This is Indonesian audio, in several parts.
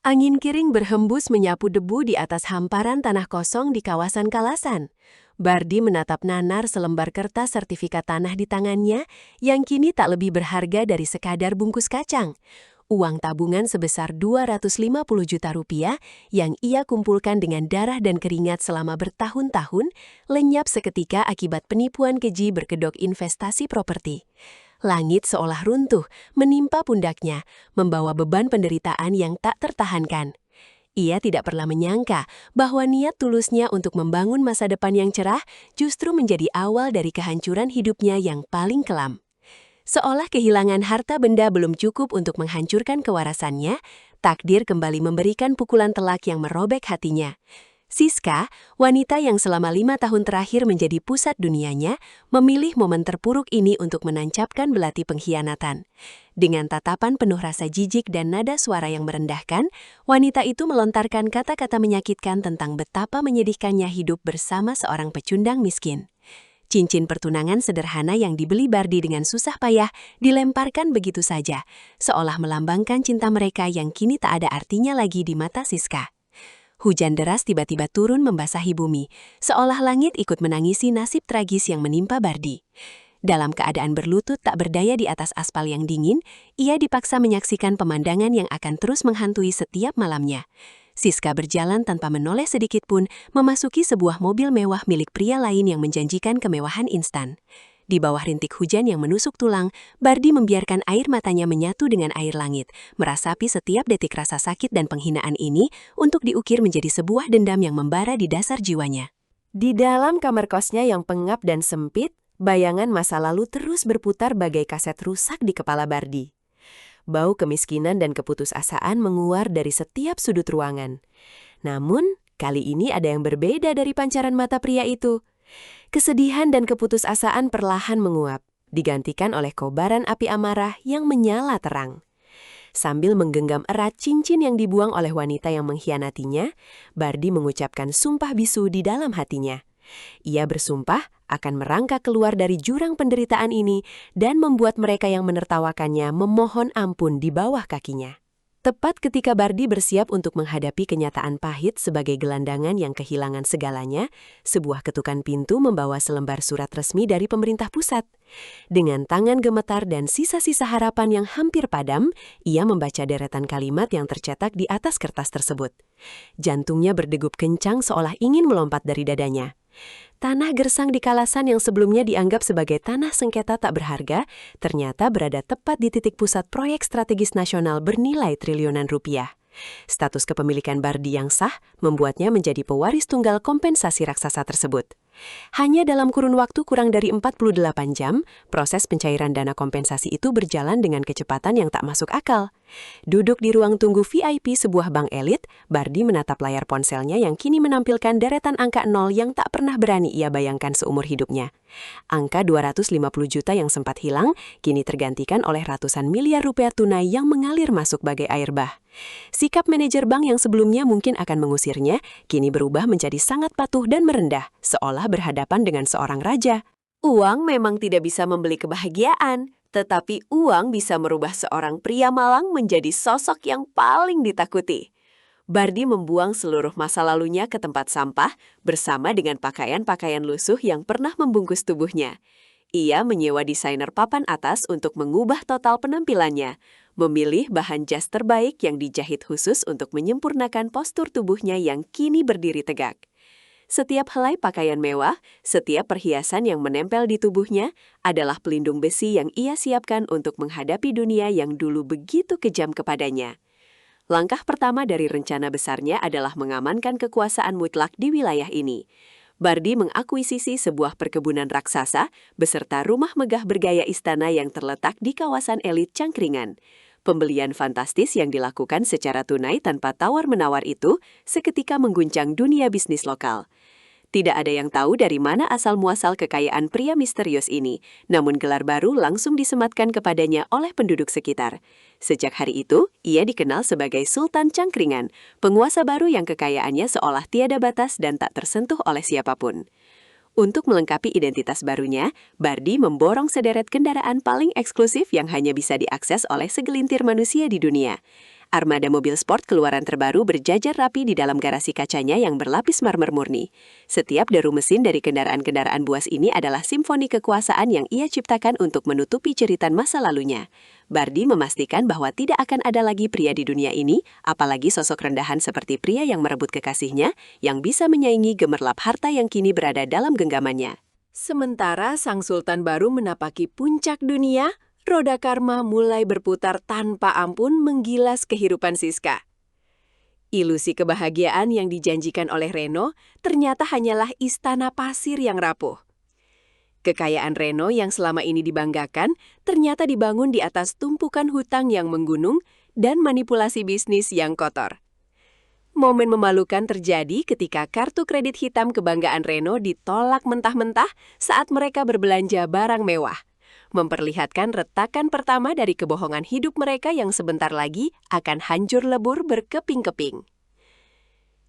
Angin kiring berhembus menyapu debu di atas hamparan tanah kosong di kawasan Kalasan. Bardi menatap nanar selembar kertas sertifikat tanah di tangannya yang kini tak lebih berharga dari sekadar bungkus kacang. Uang tabungan sebesar 250 juta rupiah yang ia kumpulkan dengan darah dan keringat selama bertahun-tahun lenyap seketika akibat penipuan keji berkedok investasi properti. Langit seolah runtuh, menimpa pundaknya, membawa beban penderitaan yang tak tertahankan. Ia tidak pernah menyangka bahwa niat tulusnya untuk membangun masa depan yang cerah justru menjadi awal dari kehancuran hidupnya yang paling kelam. Seolah kehilangan harta benda belum cukup untuk menghancurkan kewarasannya, takdir kembali memberikan pukulan telak yang merobek hatinya. Siska, wanita yang selama 5 tahun terakhir menjadi pusat dunianya, memilih momen terpuruk ini untuk menancapkan belati pengkhianatan. Dengan tatapan penuh rasa jijik dan nada suara yang merendahkan, wanita itu melontarkan kata-kata menyakitkan tentang betapa menyedihkannya hidup bersama seorang pecundang miskin. Cincin pertunangan sederhana yang dibeli Bardi dengan susah payah dilemparkan begitu saja, seolah melambangkan cinta mereka yang kini tak ada artinya lagi di mata Siska. Hujan deras tiba-tiba turun membasahi bumi, seolah langit ikut menangisi nasib tragis yang menimpa Bardi. Dalam keadaan berlutut tak berdaya di atas aspal yang dingin, ia dipaksa menyaksikan pemandangan yang akan terus menghantui setiap malamnya. Siska berjalan tanpa menoleh sedikit pun, memasuki sebuah mobil mewah milik pria lain yang menjanjikan kemewahan instan. Di bawah rintik hujan yang menusuk tulang, Bardi membiarkan air matanya menyatu dengan air langit, merasapi setiap detik rasa sakit dan penghinaan ini untuk diukir menjadi sebuah dendam yang membara di dasar jiwanya. Di dalam kamar kosnya yang pengap dan sempit, bayangan masa lalu terus berputar bagai kaset rusak di kepala Bardi. Bau kemiskinan dan keputusasaan menguar dari setiap sudut ruangan. Namun, kali ini ada yang berbeda dari pancaran mata pria itu. Kesedihan dan keputusasaan perlahan menguap, digantikan oleh kobaran api amarah yang menyala terang. Sambil menggenggam erat cincin yang dibuang oleh wanita yang mengkhianatinya, Bardi mengucapkan sumpah bisu di dalam hatinya. Ia bersumpah akan merangkak keluar dari jurang penderitaan ini dan membuat mereka yang menertawakannya memohon ampun di bawah kakinya. Tepat ketika Bardi bersiap untuk menghadapi kenyataan pahit sebagai gelandangan yang kehilangan segalanya, sebuah ketukan pintu membawa selembar surat resmi dari pemerintah pusat. Dengan tangan gemetar dan sisa-sisa harapan yang hampir padam, ia membaca deretan kalimat yang tercetak di atas kertas tersebut. Jantungnya berdegup kencang seolah ingin melompat dari dadanya. Tanah gersang di Kalasan yang sebelumnya dianggap sebagai tanah sengketa tak berharga, ternyata berada tepat di titik pusat proyek strategis nasional bernilai triliunan rupiah. Status kepemilikan Bardi yang sah membuatnya menjadi pewaris tunggal kompensasi raksasa tersebut. Hanya dalam kurun waktu kurang dari 48 jam, proses pencairan dana kompensasi itu berjalan dengan kecepatan yang tak masuk akal. Duduk di ruang tunggu VIP sebuah bank elit, Bardi menatap layar ponselnya yang kini menampilkan deretan angka 0 yang tak pernah berani ia bayangkan seumur hidupnya. Angka 250 juta yang sempat hilang, kini tergantikan oleh ratusan miliar rupiah tunai yang mengalir masuk bagai air bah. Sikap manajer bank yang sebelumnya mungkin akan mengusirnya, kini berubah menjadi sangat patuh dan merendah, seolah berhadapan dengan seorang raja. Uang memang tidak bisa membeli kebahagiaan, tetapi uang bisa merubah seorang pria malang menjadi sosok yang paling ditakuti. Bardi membuang seluruh masa lalunya ke tempat sampah bersama dengan pakaian-pakaian lusuh yang pernah membungkus tubuhnya. Ia menyewa desainer papan atas untuk mengubah total penampilannya, memilih bahan jas terbaik yang dijahit khusus untuk menyempurnakan postur tubuhnya yang kini berdiri tegak. Setiap helai pakaian mewah, setiap perhiasan yang menempel di tubuhnya adalah pelindung besi yang ia siapkan untuk menghadapi dunia yang dulu begitu kejam kepadanya. Langkah pertama dari rencana besarnya adalah mengamankan kekuasaan mutlak di wilayah ini. Bardi mengakuisisi sebuah perkebunan raksasa beserta rumah megah bergaya istana yang terletak di kawasan elit Cangkringan. Pembelian fantastis yang dilakukan secara tunai tanpa tawar-menawar itu seketika mengguncang dunia bisnis lokal. Tidak ada yang tahu dari mana asal-muasal kekayaan pria misterius ini, namun gelar baru langsung disematkan kepadanya oleh penduduk sekitar. Sejak hari itu, ia dikenal sebagai Sultan Cangkringan, penguasa baru yang kekayaannya seolah tiada batas dan tak tersentuh oleh siapapun. Untuk melengkapi identitas barunya, Bardi memborong sederet kendaraan paling eksklusif yang hanya bisa diakses oleh segelintir manusia di dunia. Armada mobil sport keluaran terbaru berjajar rapi di dalam garasi kacanya yang berlapis marmer murni. Setiap deru mesin dari kendaraan-kendaraan buas ini adalah simfoni kekuasaan yang ia ciptakan untuk menutupi jeritan masa lalunya. Bardi memastikan bahwa tidak akan ada lagi pria di dunia ini, apalagi sosok rendahan seperti pria yang merebut kekasihnya, yang bisa menyaingi gemerlap harta yang kini berada dalam genggamannya. Sementara sang sultan baru menapaki puncak dunia, roda karma mulai berputar tanpa ampun menggilas kehidupan Siska. Ilusi kebahagiaan yang dijanjikan oleh Reno ternyata hanyalah istana pasir yang rapuh. Kekayaan Reno yang selama ini dibanggakan ternyata dibangun di atas tumpukan hutang yang menggunung dan manipulasi bisnis yang kotor. Momen memalukan terjadi ketika kartu kredit hitam kebanggaan Reno ditolak mentah-mentah saat mereka berbelanja barang mewah, memperlihatkan retakan pertama dari kebohongan hidup mereka yang sebentar lagi akan hancur lebur berkeping-keping.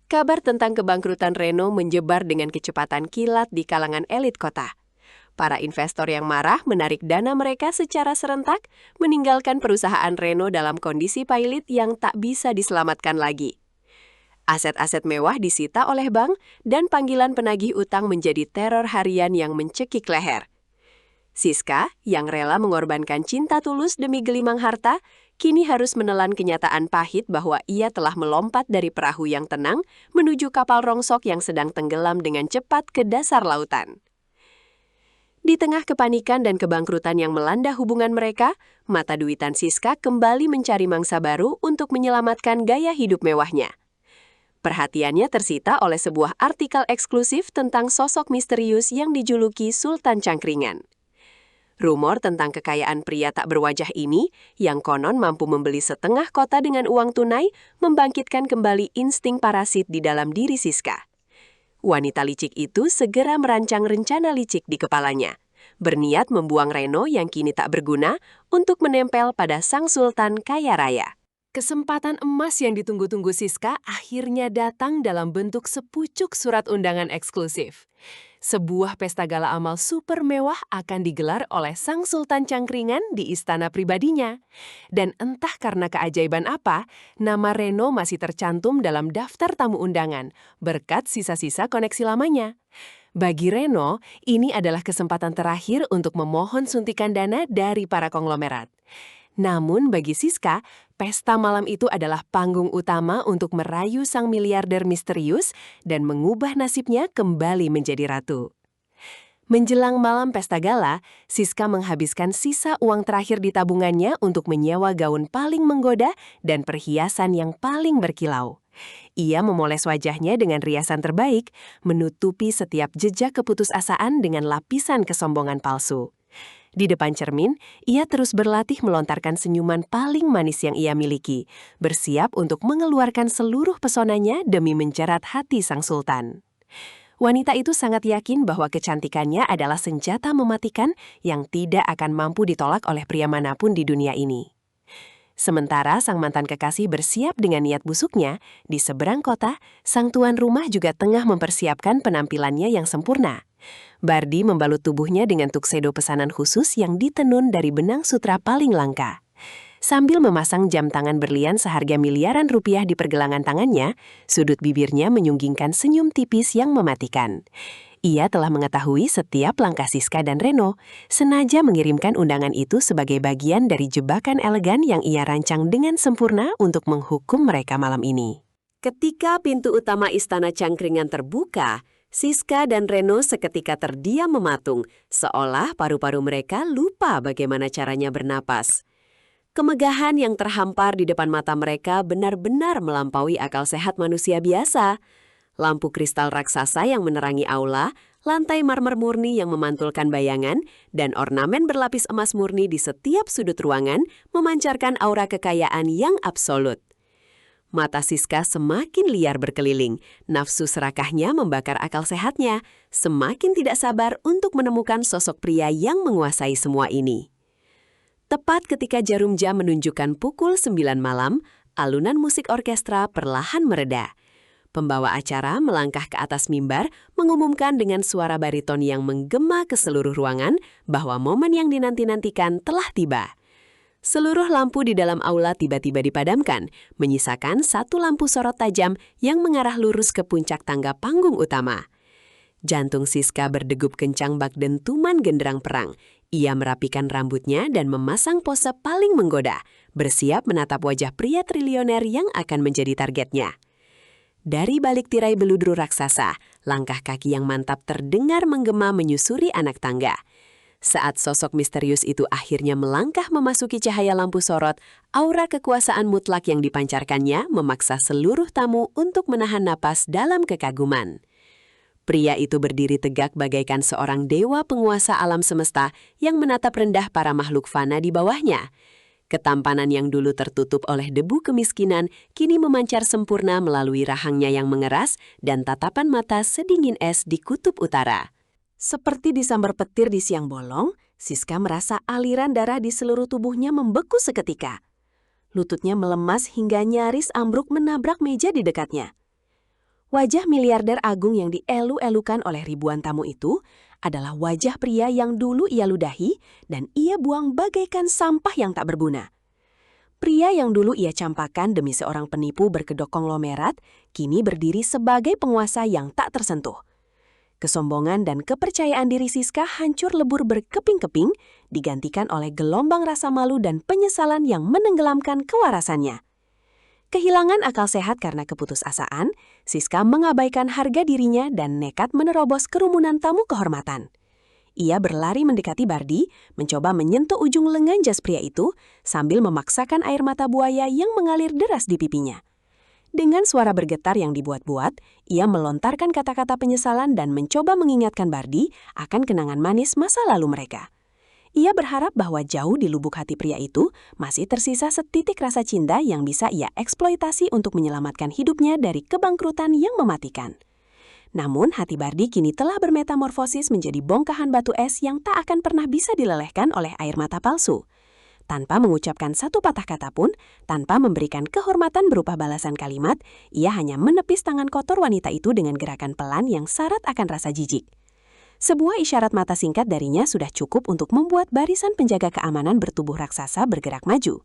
Kabar tentang kebangkrutan Reno menyebar dengan kecepatan kilat di kalangan elit kota. Para investor yang marah menarik dana mereka secara serentak, meninggalkan perusahaan Reno dalam kondisi pailit yang tak bisa diselamatkan lagi. Aset-aset mewah disita oleh bank dan panggilan penagih utang menjadi teror harian yang mencekik leher. Siska, yang rela mengorbankan cinta tulus demi gelimang harta, kini harus menelan kenyataan pahit bahwa ia telah melompat dari perahu yang tenang menuju kapal rongsok yang sedang tenggelam dengan cepat ke dasar lautan. Di tengah kepanikan dan kebangkrutan yang melanda hubungan mereka, mata duitan Siska kembali mencari mangsa baru untuk menyelamatkan gaya hidup mewahnya. Perhatiannya tersita oleh sebuah artikel eksklusif tentang sosok misterius yang dijuluki Sultan Cangkringan. Rumor tentang kekayaan pria tak berwajah ini, yang konon mampu membeli setengah kota dengan uang tunai, membangkitkan kembali insting parasit di dalam diri Siska. Wanita licik itu segera merancang rencana licik di kepalanya, berniat membuang Reno yang kini tak berguna untuk menempel pada sang sultan kaya raya. Kesempatan emas yang ditunggu-tunggu Siska akhirnya datang dalam bentuk sepucuk surat undangan eksklusif. Sebuah pesta gala amal super mewah akan digelar oleh sang Sultan Cangkringan di istana pribadinya. Dan entah karena keajaiban apa, nama Reno masih tercantum dalam daftar tamu undangan, berkat sisa-sisa koneksi lamanya. Bagi Reno, ini adalah kesempatan terakhir untuk memohon suntikan dana dari para konglomerat. Namun bagi Siska, pesta malam itu adalah panggung utama untuk merayu sang miliarder misterius dan mengubah nasibnya kembali menjadi ratu. Menjelang malam pesta gala, Siska menghabiskan sisa uang terakhir di tabungannya untuk menyewa gaun paling menggoda dan perhiasan yang paling berkilau. Ia memoles wajahnya dengan riasan terbaik, menutupi setiap jejak keputusasaan dengan lapisan kesombongan palsu. Di depan cermin, ia terus berlatih melontarkan senyuman paling manis yang ia miliki, bersiap untuk mengeluarkan seluruh pesonanya demi menjerat hati sang sultan. Wanita itu sangat yakin bahwa kecantikannya adalah senjata mematikan yang tidak akan mampu ditolak oleh pria manapun di dunia ini. Sementara sang mantan kekasih bersiap dengan niat busuknya, di seberang kota, sang tuan rumah juga tengah mempersiapkan penampilannya yang sempurna. Bardi membalut tubuhnya dengan tuxedo pesanan khusus yang ditenun dari benang sutra paling langka. Sambil memasang jam tangan berlian seharga miliaran rupiah di pergelangan tangannya, sudut bibirnya menyunggingkan senyum tipis yang mematikan. Ia telah mengetahui setiap langkah Siska dan Reno, sengaja mengirimkan undangan itu sebagai bagian dari jebakan elegan yang ia rancang dengan sempurna untuk menghukum mereka malam ini. Ketika pintu utama istana Cangkringan terbuka, Siska dan Reno seketika terdiam mematung, seolah paru-paru mereka lupa bagaimana caranya bernapas. Kemegahan yang terhampar di depan mata mereka benar-benar melampaui akal sehat manusia biasa. Lampu kristal raksasa yang menerangi aula, lantai marmer murni yang memantulkan bayangan, dan ornamen berlapis emas murni di setiap sudut ruangan memancarkan aura kekayaan yang absolut. Mata Siska semakin liar berkeliling, nafsu serakahnya membakar akal sehatnya, semakin tidak sabar untuk menemukan sosok pria yang menguasai semua ini. Tepat ketika jarum jam menunjukkan pukul 9 malam, alunan musik orkestra perlahan mereda. Pembawa acara melangkah ke atas mimbar, mengumumkan dengan suara bariton yang menggema ke seluruh ruangan bahwa momen yang dinanti-nantikan telah tiba. Seluruh lampu di dalam aula tiba-tiba dipadamkan, menyisakan satu lampu sorot tajam yang mengarah lurus ke puncak tangga panggung utama. Jantung Siska berdegup kencang bak dentuman genderang perang. Ia merapikan rambutnya dan memasang pose paling menggoda, bersiap menatap wajah pria triliuner yang akan menjadi targetnya. Dari balik tirai beludru raksasa, langkah kaki yang mantap terdengar menggema menyusuri anak tangga. Saat sosok misterius itu akhirnya melangkah memasuki cahaya lampu sorot, aura kekuasaan mutlak yang dipancarkannya memaksa seluruh tamu untuk menahan napas dalam kekaguman. Pria itu berdiri tegak bagaikan seorang dewa penguasa alam semesta yang menatap rendah para makhluk fana di bawahnya. Ketampanan yang dulu tertutup oleh debu kemiskinan kini memancar sempurna melalui rahangnya yang mengeras dan tatapan mata sedingin es di kutub utara. Seperti disambar petir di siang bolong, Siska merasa aliran darah di seluruh tubuhnya membeku seketika. Lututnya melemas hingga nyaris ambruk menabrak meja di dekatnya. Wajah miliarder agung yang dielu-elukan oleh ribuan tamu itu adalah wajah pria yang dulu ia ludahi dan ia buang bagaikan sampah yang tak berguna. Pria yang dulu ia campakan demi seorang penipu berkedok konglomerat, kini berdiri sebagai penguasa yang tak tersentuh. Kesombongan dan kepercayaan diri Siska hancur lebur berkeping-keping, digantikan oleh gelombang rasa malu dan penyesalan yang menenggelamkan kewarasannya. Kehilangan akal sehat karena keputusasaan, Siska mengabaikan harga dirinya dan nekat menerobos kerumunan tamu kehormatan. Ia berlari mendekati Bardi, mencoba menyentuh ujung lengan jas pria itu, sambil memaksakan air mata buaya yang mengalir deras di pipinya. Dengan suara bergetar yang dibuat-buat, ia melontarkan kata-kata penyesalan dan mencoba mengingatkan Bardi akan kenangan manis masa lalu mereka. Ia berharap bahwa jauh di lubuk hati pria itu masih tersisa setitik rasa cinta yang bisa ia eksploitasi untuk menyelamatkan hidupnya dari kebangkrutan yang mematikan. Namun hati Bardi kini telah bermetamorfosis menjadi bongkahan batu es yang tak akan pernah bisa dilelehkan oleh air mata palsu. Tanpa mengucapkan satu patah kata pun, tanpa memberikan kehormatan berupa balasan kalimat, ia hanya menepis tangan kotor wanita itu dengan gerakan pelan yang syarat akan rasa jijik. Sebuah isyarat mata singkat darinya sudah cukup untuk membuat barisan penjaga keamanan bertubuh raksasa bergerak maju.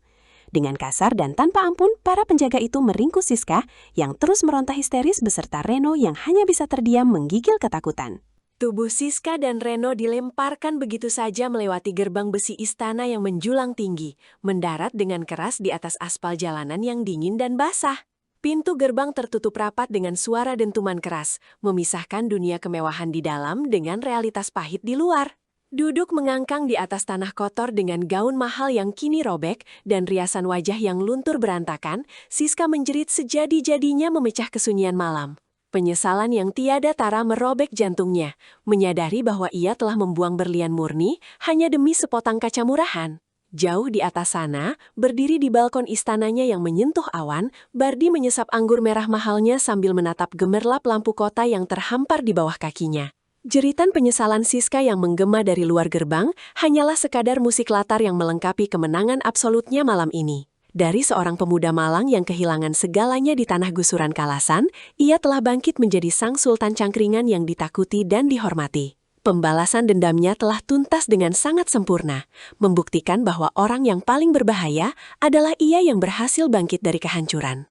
Dengan kasar dan tanpa ampun, para penjaga itu meringkus Siska yang terus meronta histeris beserta Reno yang hanya bisa terdiam menggigil ketakutan. Tubuh Siska dan Reno dilemparkan begitu saja melewati gerbang besi istana yang menjulang tinggi, mendarat dengan keras di atas aspal jalanan yang dingin dan basah. Pintu gerbang tertutup rapat dengan suara dentuman keras, memisahkan dunia kemewahan di dalam dengan realitas pahit di luar. Duduk mengangkang di atas tanah kotor dengan gaun mahal yang kini robek dan riasan wajah yang luntur berantakan, Siska menjerit sejadi-jadinya memecah kesunyian malam. Penyesalan yang tiada tara merobek jantungnya, menyadari bahwa ia telah membuang berlian murni hanya demi sepotong kaca murahan. Jauh di atas sana, berdiri di balkon istananya yang menyentuh awan, Bardi menyesap anggur merah mahalnya sambil menatap gemerlap lampu kota yang terhampar di bawah kakinya. Jeritan penyesalan Siska yang menggema dari luar gerbang hanyalah sekadar musik latar yang melengkapi kemenangan absolutnya malam ini. Dari seorang pemuda malang yang kehilangan segalanya di tanah gusuran Kalasan, ia telah bangkit menjadi sang sultan cangkringan yang ditakuti dan dihormati. Pembalasan dendamnya telah tuntas dengan sangat sempurna, membuktikan bahwa orang yang paling berbahaya adalah ia yang berhasil bangkit dari kehancuran.